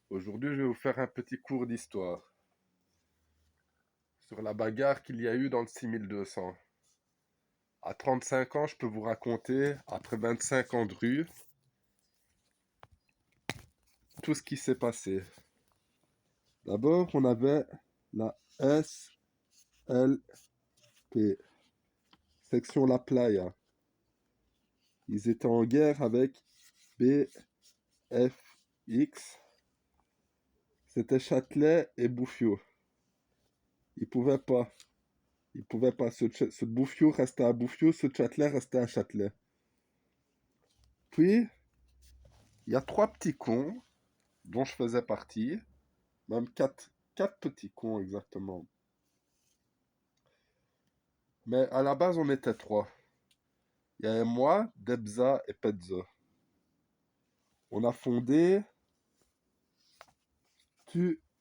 Aujourd'hui, je vais vous faire un petit cours d'histoire sur la bagarre qu'il y a eu dans le 6200. À 35 ans, je peux vous raconter, après 25 ans de rue, tout ce qui s'est passé. D'abord, on avait la SLP, section La Playa. Ils étaient en guerre avec BFX. C'était Châtelet et Bouffiou. Ils pouvaient pas. Ils pouvaient pas. Ce Bouffiou restait à Bouffiou, ce Châtelet restait à Châtelet. Puis, il y a trois petits cons dont je faisais partie, même quatre petits cons exactement. Mais à la base, on était trois. Il y avait moi, Debza et Petza. On a fondé Stupéfiant.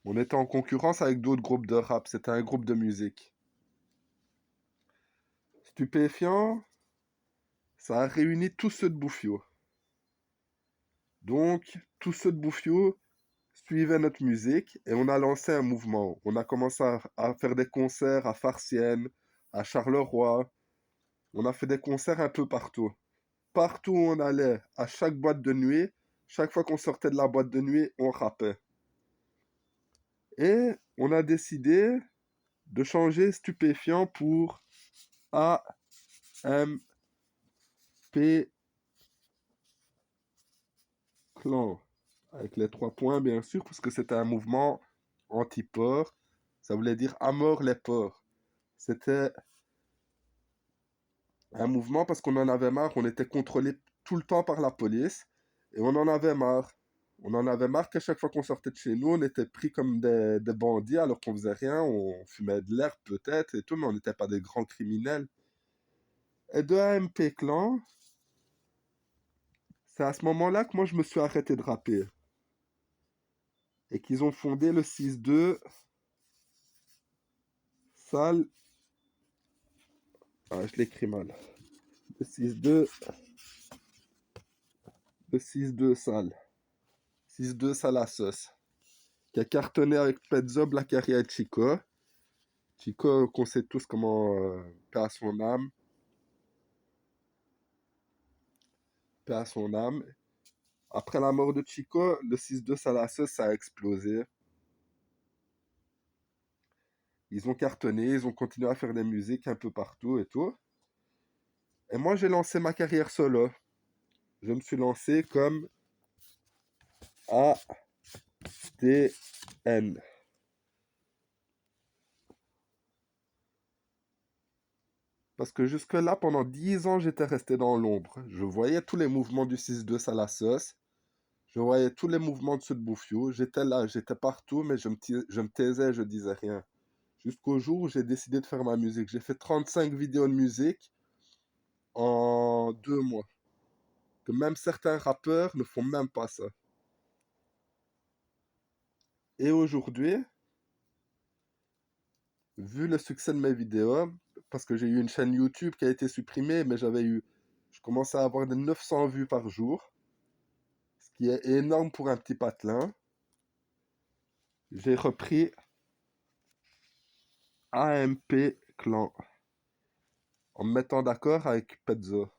On était en concurrence avec d'autres groupes de rap. C'était un groupe de musique. Stupéfiant, ça a réuni tous ceux de Bouffio. Donc, tous ceux de Bouffio suivaient notre musique et on a lancé un mouvement. On a commencé à faire des concerts à Farciennes, à Charleroi. On a fait des concerts un peu partout. Partout où on allait, à chaque boîte de nuit, chaque fois qu'on sortait de la boîte de nuit, on rappait. Et on a décidé de changer stupéfiant pour AMP Clan. Avec les 3 points, bien sûr, parce que c'était un mouvement anti-port. Ça voulait dire à mort les porcs. C'était un mouvement parce qu'on en avait marre, on était contrôlé tout le temps par la police et on en avait marre. On en avait marre qu'à chaque fois qu'on sortait de chez nous, on était pris comme des bandits alors qu'on faisait rien, on fumait de l'herbe peut-être et tout, mais on n'était pas des grands criminels. Et de AMP Clan, c'est à ce moment-là que moi je me suis arrêté de rapper et qu'ils ont fondé le 6-2 Salle. Ah, je l'écris mal. Le 6-2, le 6-2 Salle. 6-2 Salle à sauce. Qui a cartonné avec Pezzo, Blackaria et Chico. Chico, qu'on sait tous comment, paix à son âme, paix à son âme. Après la mort de Chico, le 6-2 Salassos, ça a explosé. Ils ont cartonné, ils ont continué à faire des musiques un peu partout et tout. Et moi, j'ai lancé ma carrière solo. Je me suis lancé comme ATN. Parce que jusque-là, pendant 10 ans, j'étais resté dans l'ombre. Je voyais tous les mouvements du 6-2 Salassos. Je voyais tous les mouvements de ceux de Bouffiou. J'étais là, j'étais partout, mais je me taisais, je disais rien. Jusqu'au jour où j'ai décidé de faire ma musique. J'ai fait 35 vidéos de musique en 2 mois. Que même certains rappeurs ne font même pas ça. Et aujourd'hui, vu le succès de mes vidéos, parce que j'ai eu une chaîne YouTube qui a été supprimée, mais je commençais à avoir des 900 vues par jour, ce qui est énorme pour un petit patelin. J'ai repris AMP Clan en me mettant d'accord avec Pezzo.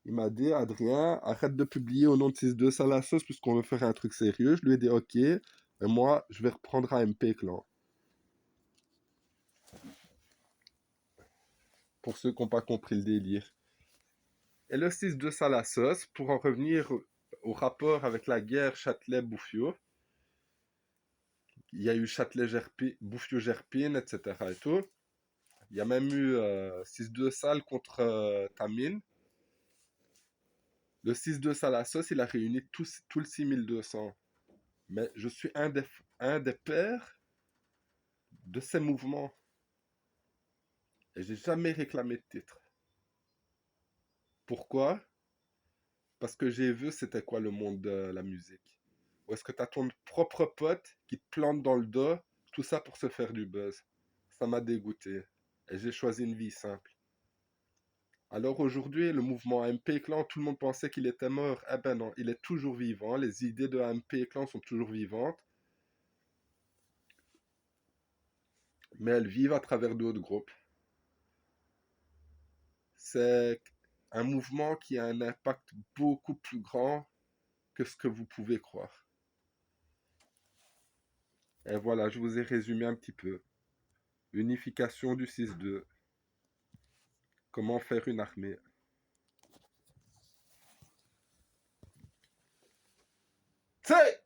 Il m'a dit, Adrien, arrête de publier au nom de 6-2 Salassos puisqu'on veut faire un truc sérieux. Je lui ai dit, ok, et moi, je vais reprendre AMP Clan. Pour ceux qui n'ont pas compris le délire. Et le 6-2 Salassos, pour en revenir au rapport avec la guerre Châtelet-Bouffiou, il y a eu Bouffiou-Gerpine, etc. et tout. Il y a même eu 6-2 Sal contre Tamine. Le 6-2 Salassos, il a réuni tout le 6200. Mais je suis un des pères de ces mouvements. Et j'ai jamais réclamé de titre. Pourquoi? Parce que j'ai vu c'était quoi le monde de la musique. Où est-ce que tu as ton propre pote qui te plante dans le dos, tout ça pour se faire du buzz. Ça m'a dégoûté. Et j'ai choisi une vie simple. Alors aujourd'hui, le mouvement MP Clan, tout le monde pensait qu'il était mort. Eh ben non, il est toujours vivant. Les idées de MP Clan sont toujours vivantes, mais elles vivent à travers d'autres groupes. C'est un mouvement qui a un impact beaucoup plus grand que ce que vous pouvez croire. Et voilà, je vous ai résumé un petit peu. Unification du 6-2. Comment faire une armée. C'est